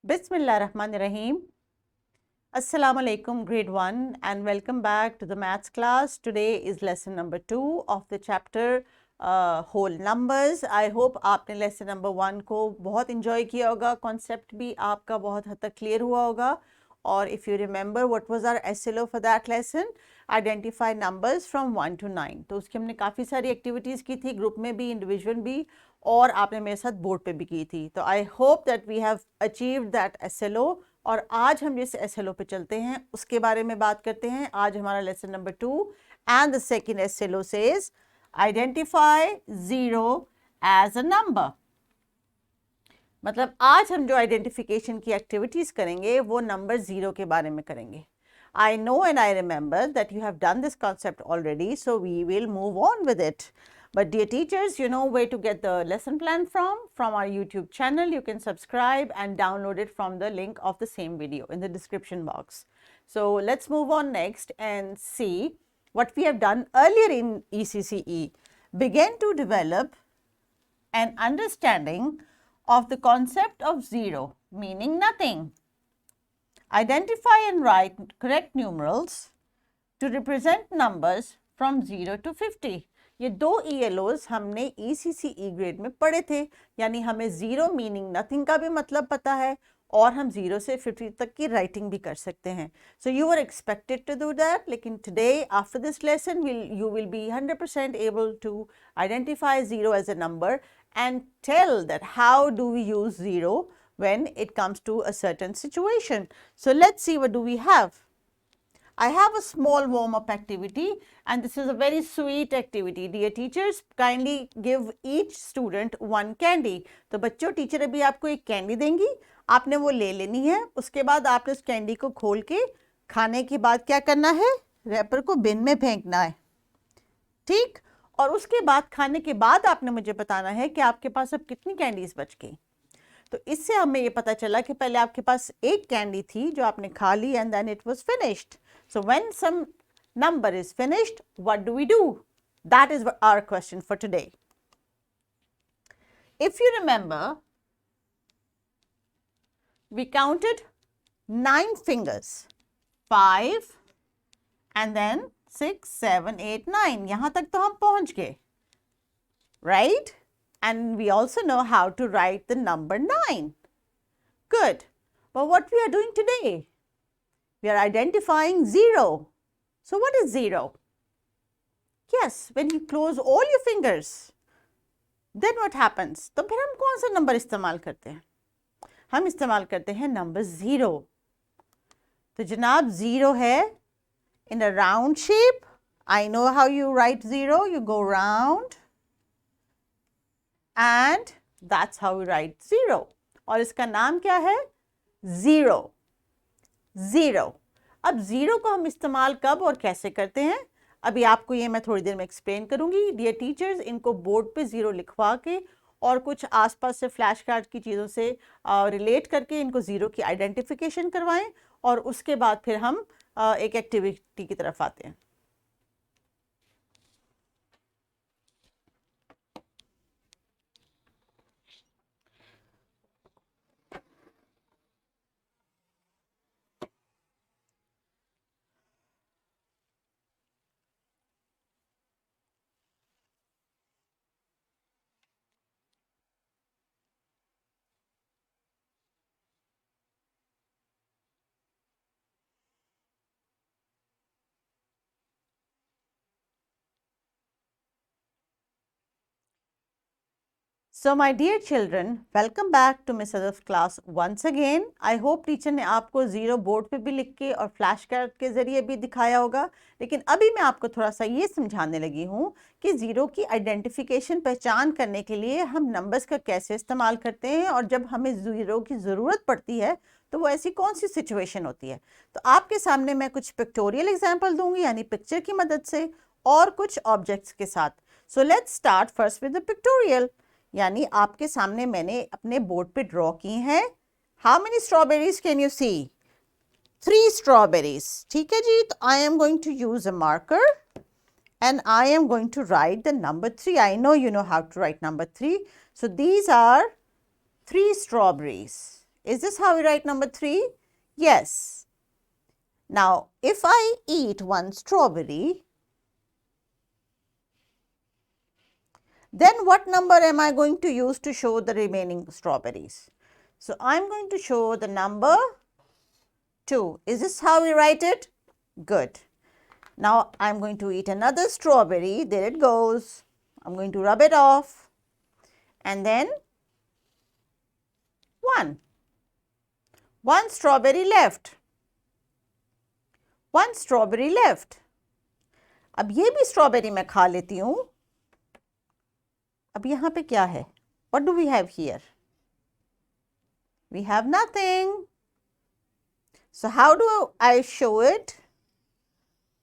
Bismillahirrahmanirrahim. Assalamu alaikum, grade 1, and welcome back to the maths class. Today is lesson number 2 of the chapter whole numbers. I hope आपने lesson number 1 को बहुत enjoy किया होगा, concept भी आपका बहुत हद तक clear हुआ होगा. और if you remember what was our SLO for that lesson, identify numbers from 1 to 9. तो उसकी हमने काफ़ी सारी activities की थी, group में भी, individual भी, और आपने मेरे साथ बोर्ड पे भी की थी. तो I hope that we have achieved that SLO. और आज हम जिस SLO पे चलते हैं उसके बारे में बात करते हैं. आज हमारा lesson number 2 and the second SLO says identify zero as a number. मतलब आज हम जो आइडेंटिफिकेशन की एक्टिविटीज करेंगे वो नंबर जीरो के बारे में करेंगे. I know and I remember that you have done this concept already, so we will move on with it. But dear teachers, you know where to get the lesson plan from our YouTube channel. You can subscribe and download it from the link of the same video in the description box. So let's move on next and see what we have done earlier in ECCE. Begin to develop an understanding of the concept of zero, meaning nothing. Identify and write correct numerals to represent numbers from 0 to 50. ये दो ELOs हमने ECCE grade में पढ़े थे, यानी हमें zero meaning nothing का भी मतलब पता है और हम 0 से 50 तक की राइटिंग भी कर सकते हैं. So you are expected to do that, लेकिन today after this lesson you will be 100% able to identify zero as a number and tell that how do we use zero when it comes to a certain situation. So let's see, what do we have? I have a small warm-up activity and this is a very sweet activity. Dear teachers, kindly give each student one candy. तो बच्चों, teacher अभी आपको एक candy देंगी, आपने वो ले लेनी है. उसके बाद आपने उस कैंडी को खोल के खाने के बाद क्या करना है? रैपर को बिन में फेंकना है, ठीक? और उसके बाद खाने के बाद आपने मुझे बताना है कि आपके पास अब कितनी कैंडीज बच गई. तो इससे हमें ये पता चला कि पहले आपके पास एक कैंडी थी जो आपने खा ली and then it was finished. So when some number is finished, what do we do? That is our question for today. If you remember, we counted 9 fingers, 5 and then 6, 7, 8, 9. यहाँ तक तो हम पहुंच गए, right? And we also know how to write the number 9. Good. But what we are doing today? We are identifying zero. So what is zero? Yes, when you close all your fingers, then what happens? तो फिर हम कौन सा number इस्तेमाल करते हैं? हम इस्तेमाल करते हैं नंबर जीरो. तो जनाब जीरो है in a round shape. I know how you write zero. You go round and that's how we write zero. और इसका नाम क्या है? Zero. जीरो. अब जीरो को हम इस्तेमाल कब और कैसे करते हैं, अभी आपको ये मैं थोड़ी देर में एक्सप्लेन करूंगी. डियर टीचर्स, इनको बोर्ड पे जीरो लिखवा के और कुछ आसपास से फ्लैश कार्ड की चीज़ों से रिलेट करके इनको ज़ीरो की आइडेंटिफिकेशन करवाएं और उसके बाद फिर हम एक एक्टिविटी की तरफ आते हैं. So my dear children, welcome back to Miss Adaf's class once again. I hope teacher ने आपको ज़ीरो बोर्ड पे भी लिख के और फ्लैश कार्ड के ज़रिए भी दिखाया होगा. लेकिन अभी मैं आपको थोड़ा सा ये समझाने लगी हूँ कि ज़ीरो की आइडेंटिफिकेशन पहचान करने के लिए हम नंबर्स का कैसे इस्तेमाल करते हैं और जब हमें ज़ीरो की ज़रूरत पड़ती है तो वो ऐसी कौन सी सिचुएशन होती है. तो आपके सामने मैं कुछ पिक्टोरियल एग्जाम्पल दूंगी, यानी पिक्चर की मदद से, और कुछ ऑब्जेक्ट्स के साथ. So let's start first with the pictorial. यानी आपके सामने मैंने अपने बोर्ड पे ड्रॉ की हैं. How many strawberries can you see? 3 strawberries. ठीक है जी. तो I am going to use a marker and I am going to write the number 3. I know you know how to write number 3. So these are 3 strawberries. Is this how we write number 3? Yes. Now, if I eat one strawberry, then what number am I going to use to show the remaining strawberries? So, I'm going to show the number 2. Is this how we write it? Good. Now, I'm going to eat another strawberry. There it goes. I'm going to rub it off. And then 1. 1 strawberry left. 1 strawberry left. अब ये भी strawberry मैं खा लेती हूँ. अब यहाँ पे क्या है? What do we have here? We have nothing. So how do I show it?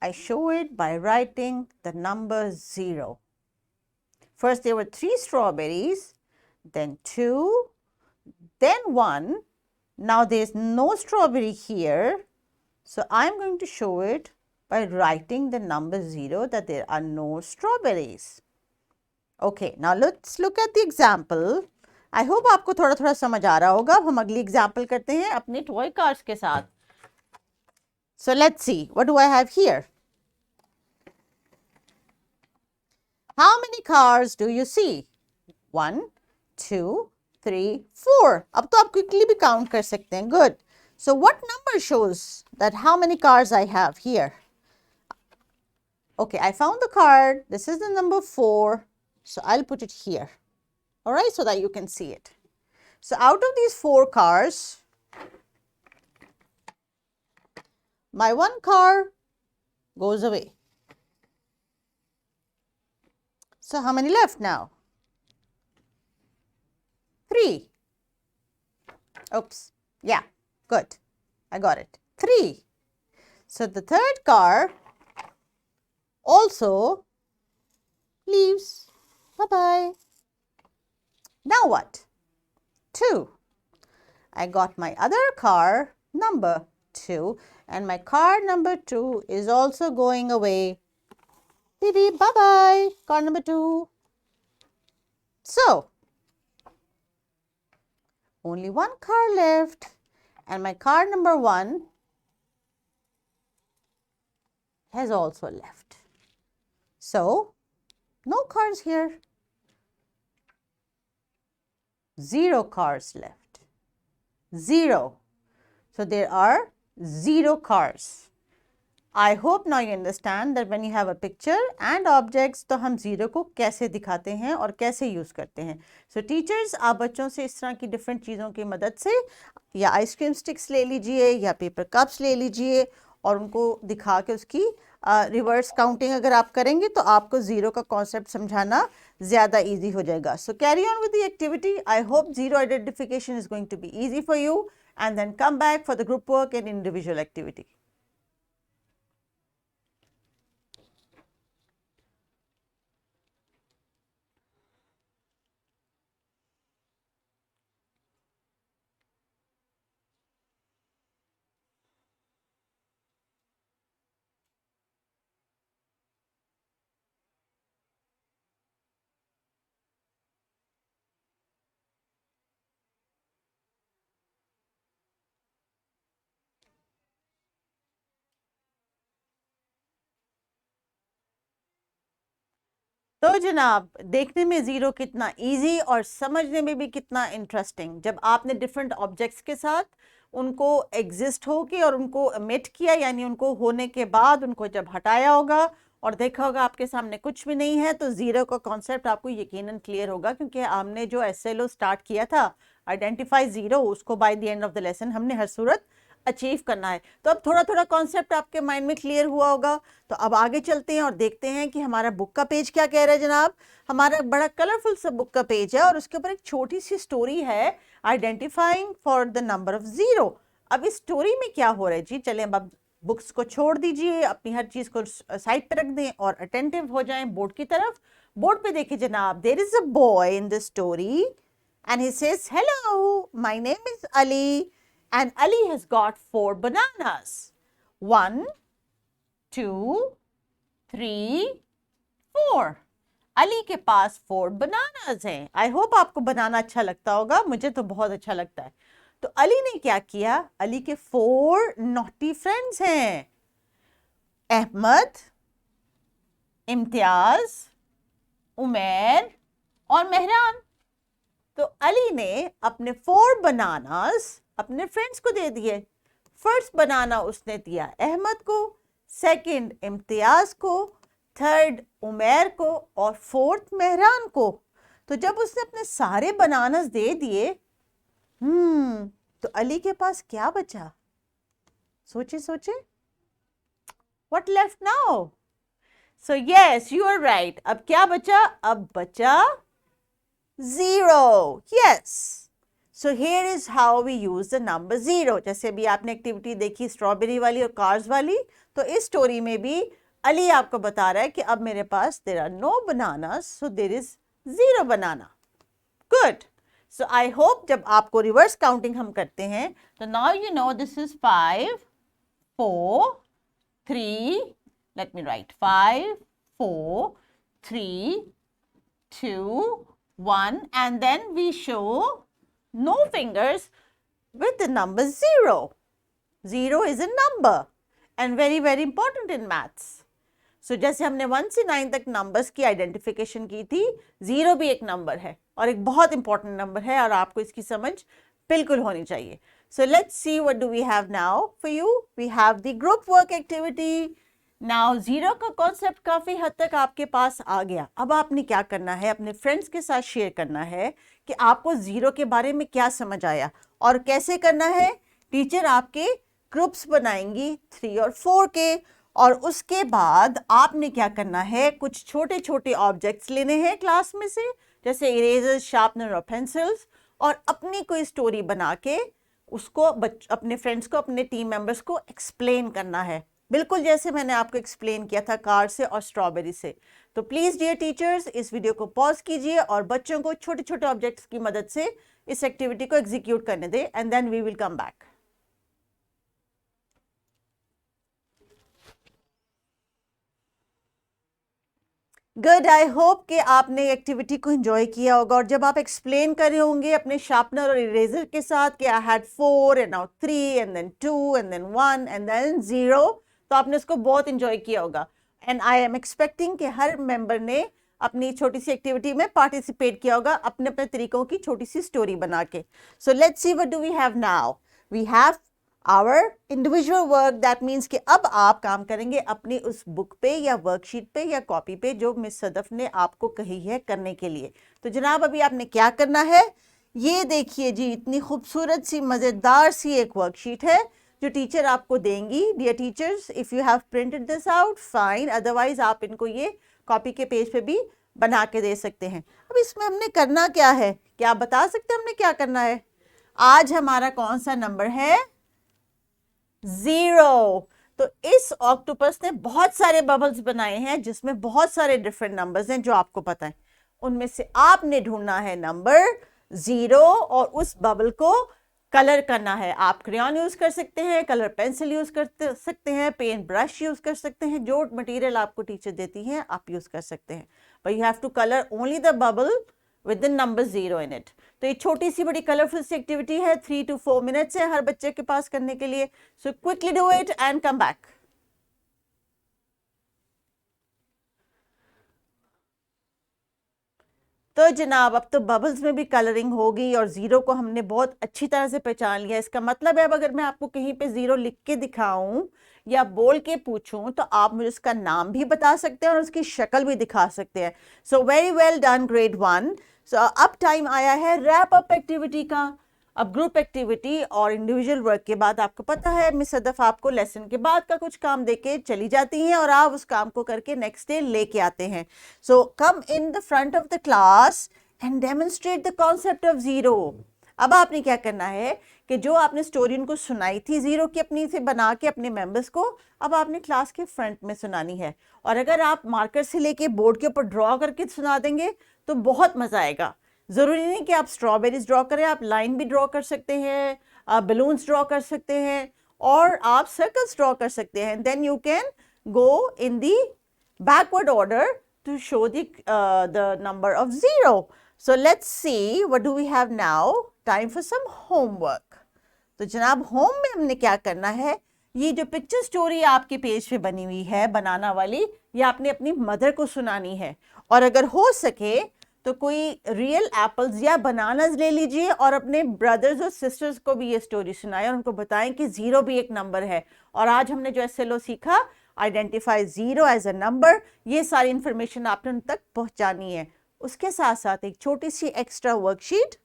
I show it by writing the number 0. First there were 3 strawberries, then 2, then 1. Now there is no strawberry here. So I am going to show it by writing the number 0, that there are no strawberries. Okay, now let's look at the example. I hope आपको थोड़ा थोड़ा समझ आ रहा होगा. अब हम अगली example करते हैं अपने toy cars के साथ. So let's see, what do I have here? How many cars do you see? 1, 2, 3, 4. अब तो आप quickly भी count कर सकते हैं. Good. So what number shows that how many cars I have here? Okay, I found the card. This is the number 4. So I'll put it here. All right, so that you can see it. So out of these 4 cars, my 1 car goes away. So how many left now? 3. Oops. Yeah, good. I got it. 3. So the 3rd car also leaves. Bye-bye. Now what? 2. I got my other car, number 2, and my car number 2 is also going away. Beep, bye-bye, car number 2. So, only 1 car left, and my car number 1 has also left. So, no cars here. 0 cars left. 0. So there are 0 cars. I hope now you understand that when you have a picture and objects, तो हम 0 को कैसे दिखाते हैं और कैसे use करते हैं. So teachers, आप बच्चों से इस तरह की different चीज़ों की मदद से या आइसक्रीम स्टिक्स ले लीजिए या पेपर कप्स ले लीजिए और उनको दिखा के उसकी रिवर्स काउंटिंग अगर आप करेंगे तो आपको 0 का कॉन्सेप्ट समझाना ज़्यादा ईजी हो जाएगा. So carry on with the activity. I hope 0 identification is going to be easy for you, and then come back for the group work and individual activity. तो जनाब, देखने में 0 कितना इजी और समझने में भी कितना इंटरेस्टिंग. जब आपने डिफरेंट ऑब्जेक्ट्स के साथ उनको एग्जिस्ट होके और उनको एमिट किया, यानी उनको होने के बाद उनको जब हटाया होगा और देखा होगा आपके सामने कुछ भी नहीं है, तो 0 का कॉन्सेप्ट आपको यकीनन क्लियर होगा. क्योंकि हमने जो SLO स्टार्ट किया था, आइडेंटिफाई 0, उसको by the end of the lesson हमने हर सूरत अचीव करना है. तो अब थोड़ा थोड़ा कॉन्सेप्ट आपके माइंड में क्लियर हुआ होगा. तो अब आगे चलते हैं और देखते हैं कि हमारा बुक का पेज क्या कह रहा है. जनाब, हमारा बड़ा कलरफुल सा बुक का पेज है और उसके ऊपर एक छोटी सी स्टोरी है, identifying for the number of 0. अब इस स्टोरी में क्या हो रहा है जी? चलें अब बुक्स को छोड़ दीजिए, अपनी हर चीज़ को साइड पे रख दें और अटेंटिव हो जाएं बोर्ड की तरफ. बोर्ड पे देखिए जनाब, there is a boy in the story and he says, hello, my name is Ali. And Ali has got 4 bananas. 1, 2, 3, 4. Ali के पास 4 bananas हैं. I hope आपको बनाना अच्छा लगता होगा. मुझे तो बहुत अच्छा लगता है. तो अली ने क्या किया, अली के 4 नॉटी फ्रेंड्स हैं, अहमद, इम्तियाज, उमैर और मेहरान। तो अली ने अपने 4 बनानास अपने फ्रेंड्स को दे दिए। फर्स्ट बनाना उसने दिया अहमद को, सेकंड इम्तियाज को, थर्ड उमैर को और फोर्थ मेहरान को। तो जब उसने अपने सारे बनानास दे दिए, तो अली के पास क्या बचा? सोचे सोचे, what left now? So yes, you are right. अब क्या बचा? अब बचा 0. Yes, so here is how we use the number 0। जैसे अभी आपने एक्टिविटी देखी स्ट्रॉबेरी वाली और कार्स वाली, तो इस स्टोरी में भी अली आपको बता रहा है कि अब मेरे पास there are no bananas, so there is 0 banana. Good. So I hope जब आपको रिवर्स काउंटिंग हम करते हैं तो now you know this is 5 4 3, let me write 5 4 3 2 1, and then we show no fingers with the number 0. 0 is a number and very very important in maths. So जैसे हमने 1 से 9 तक नंबर्स की आइडेंटिफिकेशन की थी, 0 भी एक नंबर है और एक बहुत इंपॉर्टेंट नंबर है और आपको इसकी समझ बिल्कुल होनी चाहिए। So let's see what do we have now for you. We have the group work activity. Now 0 का कॉन्सेप्ट काफ़ी हद तक आपके पास आ गया। अब आपने क्या करना है, अपने फ्रेंड्स के साथ शेयर करना है कि आपको 0 के बारे में क्या समझ आया और कैसे करना है। टीचर आपके ग्रुप्स बनाएंगी 3 और 4 के, और उसके बाद आपने क्या करना है, कुछ छोटे छोटे ऑब्जेक्ट्स लेने हैं क्लास में से, जैसे इरेजर्स, शार्पनर और पेंसिल्स, और अपनी कोई स्टोरी बना के उसको अपने फ्रेंड्स को, अपने टीम मेंबर्स को एक्सप्लेन करना है, बिल्कुल जैसे मैंने आपको एक्सप्लेन किया था कार से और स्ट्रॉबेरी से। तो प्लीज़ डियर टीचर्स, इस वीडियो को पॉज कीजिए और बच्चों को छोटे छोटे ऑब्जेक्ट्स की मदद से इस एक्टिविटी को एग्जीक्यूट करने दें, and then we will come back. Good, I hope कि आपने एक्टिविटी को एंजॉय किया होगा, और जब आप एक्सप्लेन कर रहे होंगे अपने शार्पनर और इरेजर के साथ कि I had 4 and now 3 and then 2 and then 1 and then 0, तो आपने इसको बहुत एंजॉय किया होगा। एंड आई एम एक्सपेक्टिंग कि हर मेंबर ने अपनी छोटी सी एक्टिविटी में पार्टिसिपेट किया होगा, अपने अपने तरीकों की छोटी सी स्टोरी बना के। So let's see what do we have now. We have our individual work, that means कि अब आप काम करेंगे अपनी उस बुक पे या वर्कशीट पे या कॉपी पे जो मिस सदफ ने आपको कही है करने के लिए। तो जनाब अभी आपने क्या करना है, ये देखिए जी, इतनी खूबसूरत सी मज़ेदार सी एक वर्कशीट है जो टीचर आपको देंगी। Dear teachers, if you have printed this out fine, otherwise आप इनको ये कॉपी के पेज पे भी बना के दे सकते हैं। अब इसमें हमने करना क्या है, क्या आप बता सकते हैं हमने क्या करना है? आज हमारा कौन सा नंबर है? 0। तो इस ऑक्टोपस ने बहुत सारे बबल्स बनाए हैं जिसमें बहुत सारे डिफरेंट नंबर्स हैं जो आपको पता है। उनमें से आपने ढूंढना है नंबर 0 और उस बबल को कलर करना है। आप क्रेयॉन यूज कर सकते हैं, कलर पेंसिल यूज कर सकते हैं, पेंट ब्रश यूज कर सकते हैं, जो मटेरियल आपको टीचर देती हैं आप यूज कर सकते हैं। But you have to colour only the bubble with the number 0 in it. तो ये छोटी सी बड़ी कलरफुल सी एक्टिविटी है, 3 to 4 मिनट्स है हर बच्चे के पास करने के लिए। So quickly do it and come back. तो जनाब अब तो बबल्स में भी कलरिंग होगी और 0 को हमने बहुत अच्छी तरह से पहचान लिया। इसका मतलब है अब अगर मैं आपको कहीं पे 0 लिख के दिखाऊं या बोल के पूछूं तो आप मुझे उसका नाम भी बता सकते हैं और उसकी शक्ल भी दिखा सकते हैं। So very well done grade 1। सो अब टाइम आया है रैप अप एक्टिविटी का। अब ग्रुप एक्टिविटी और इंडिविजुअल वर्क के बाद आपको पता है मिस सदफ आपको लेसन के बाद का कुछ काम देके चली जाती हैं और आप उस काम को करके नेक्स्ट डे लेके आते हैं। So come in the front of the class and demonstrate the concept of 0। अब आपने क्या करना है कि जो आपने स्टोरी उनको सुनाई थी 0 की अपनी से बना के अपने मेंबर्स को, अब आपने क्लास के फ्रंट में सुनानी है। और अगर आप मार्कर से लेके बोर्ड के ऊपर ड्रॉ करके सुना देंगे तो बहुत मजा आएगा। ज़रूरी नहीं कि आप स्ट्रॉबेरीज ड्रॉ करें, आप लाइन भी ड्रॉ कर सकते हैं, आप बलून्स ड्रॉ कर सकते हैं और आप सर्कल्स ड्रॉ कर सकते हैं। Then you can go in the backward order to show the number of 0. So let's see what do we have now. Time for some homework. तो जनाब होम में हमने क्या करना है, ये जो पिक्चर स्टोरी आपके पेज पे बनी हुई है बनाना वाली, ये आपने अपनी मदर को सुनानी है। और अगर हो सके तो कोई रियल एप्पल्स या बनानास ले लीजिए और अपने ब्रदर्स और सिस्टर्स को भी ये स्टोरी सुनाएं और उनको बताएं कि जीरो भी एक नंबर है। और आज हमने जो SLO सीखा, identify zero as a number, ये सारी इंफॉर्मेशन आपने उन तक पहुंचानी है। उसके साथ साथ एक छोटी सी एक्स्ट्रा वर्कशीट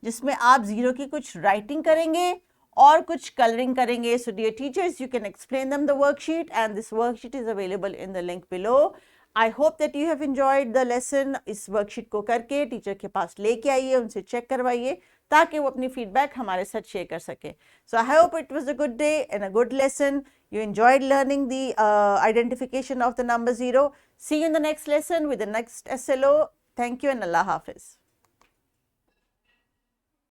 जिसमें आप जीरो की कुछ राइटिंग करेंगे और कुछ कलरिंग करेंगे. So dear teachers, you can explain them the worksheet, and this worksheet is available in the link below. I hope that you have enjoyed the lesson. इस worksheet को करके टीचर के पास लेके आइए, उनसे चेक करवाइए ताकि वो अपनी फीडबैक हमारे साथ शेयर कर सके. So I hope it was a good day and a good lesson. You enjoyed learning the identification of the number zero. See you in the next lesson with the next SLO. Thank you and Allah Hafiz.